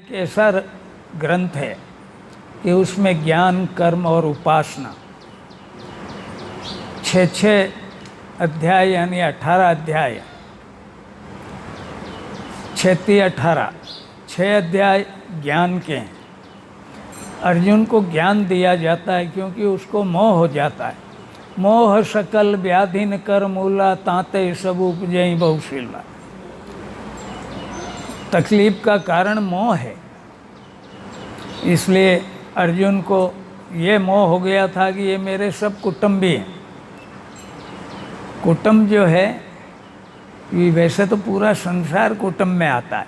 एक ऐसा ग्रंथ है कि उसमें ज्ञान, कर्म और उपासना 6 अध्याय यानी 18 अध्याय, 6 अध्याय ज्ञान के हैं। अर्जुन को ज्ञान दिया जाता है क्योंकि उसको मोह हो जाता है। मोह सकल व्याधि न कर मूला, ताते सब उपजई बहुशीला। तकलीफ का कारण मोह है, इसलिए अर्जुन को ये मोह हो गया था कि ये मेरे सब कुटुंबी हैं। कुटुंब जो है ये वैसे तो पूरा संसार कुटुंब में आता है,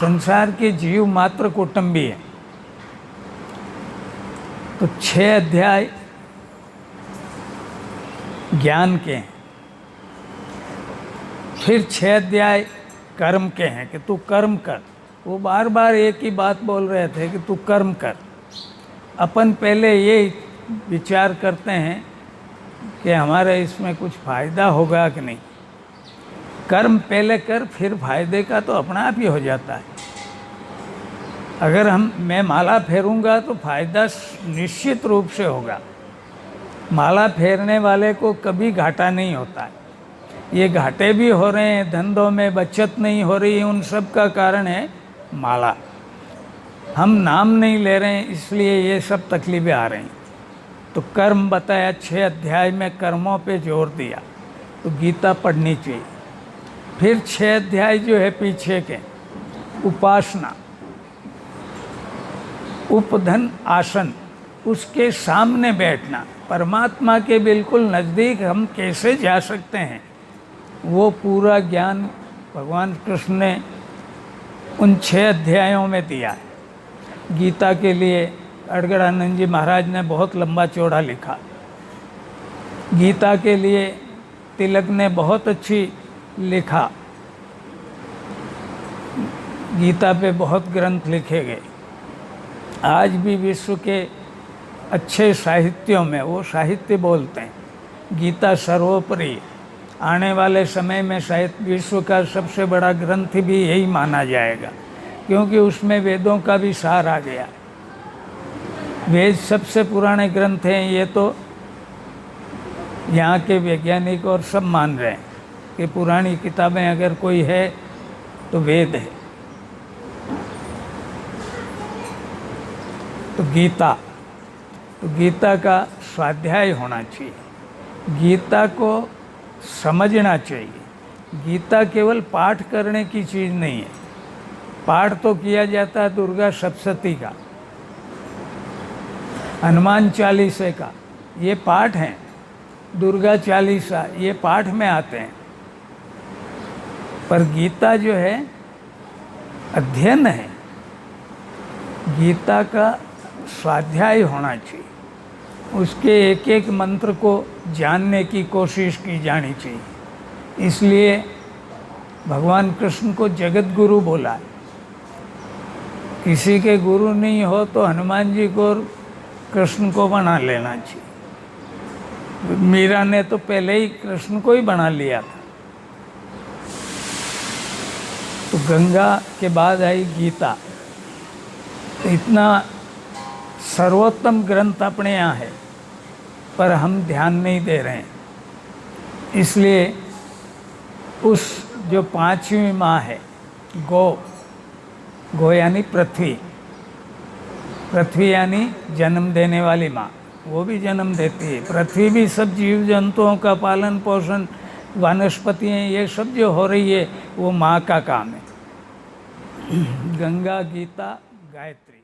संसार के जीव मात्र कुटुंबी हैं। तो 6 अध्याय ज्ञान के हैं, फिर 6 अध्याय कर्म के हैं कि तू कर्म कर। वो बार बार एक ही बात बोल रहे थे कि तू कर्म कर। अपन पहले ये विचार करते हैं कि हमारा इसमें कुछ फ़ायदा होगा कि नहीं। कर्म पहले कर, फिर फायदे का तो अपना आप ही हो जाता है। अगर मैं माला फेरूंगा तो फायदा निश्चित रूप से होगा। माला फेरने वाले को कभी घाटा नहीं होता है। ये घाटे भी हो रहे हैं, धंधों में बचत नहीं हो रही, उन सब का कारण है माला। हम नाम नहीं ले रहे हैं, इसलिए ये सब तकलीफें आ रही हैं। तो कर्म बताया, 6 अध्याय में कर्मों पे जोर दिया। तो गीता पढ़नी चाहिए। फिर 6 अध्याय जो है पीछे के, उपासना, उपधन आसन, उसके सामने बैठना, परमात्मा के बिल्कुल नज़दीक हम कैसे जा सकते हैं, वो पूरा ज्ञान भगवान कृष्ण ने उन 6 अध्यायों में दिया है। गीता के लिए अड़गड़ानंद जी महाराज ने बहुत लंबा चौड़ा लिखा। गीता के लिए तिलक ने बहुत अच्छी लिखा। गीता पे बहुत ग्रंथ लिखे गए। आज भी विश्व के अच्छे साहित्यों में वो साहित्य बोलते हैं गीता सर्वोपरि। आने वाले समय में शायद विश्व का सबसे बड़ा ग्रंथ भी यही माना जाएगा, क्योंकि उसमें वेदों का भी सार आ गया। वेद सबसे पुराने ग्रंथ हैं, ये तो यहाँ के वैज्ञानिक और सब मान रहे हैं कि पुरानी किताबें अगर कोई है तो वेद है। तो गीता का स्वाध्याय होना चाहिए, गीता को समझना चाहिए। गीता केवल पाठ करने की चीज़ नहीं है। पाठ तो किया जाता है दुर्गा सप्तशती का, हनुमान चालीसे का, ये पाठ हैं। दुर्गा चालीसा ये पाठ में आते हैं। पर गीता जो है अध्ययन है। गीता का स्वाध्याय होना चाहिए, उसके एक एक मंत्र को जानने की कोशिश की जानी चाहिए। इसलिए भगवान कृष्ण को जगत गुरु बोला है। किसी के गुरु नहीं हो तो हनुमान जी को और कृष्ण को बना लेना चाहिए। मीरा ने तो पहले ही कृष्ण को ही बना लिया था। तो गंगा के बाद आई गीता। तो इतना सर्वोत्तम ग्रंथ अपने यहाँ है, पर हम ध्यान नहीं दे रहे हैं। इसलिए उस जो 5वीं माँ है, गो यानी पृथ्वी, पृथ्वी यानी जन्म देने वाली माँ, वो भी जन्म देती है। पृथ्वी भी सब जीव जंतुओं का पालन पोषण, वनस्पतियाँ, ये सब जो हो रही है वो माँ का काम है। गंगा, गीता, गायत्री।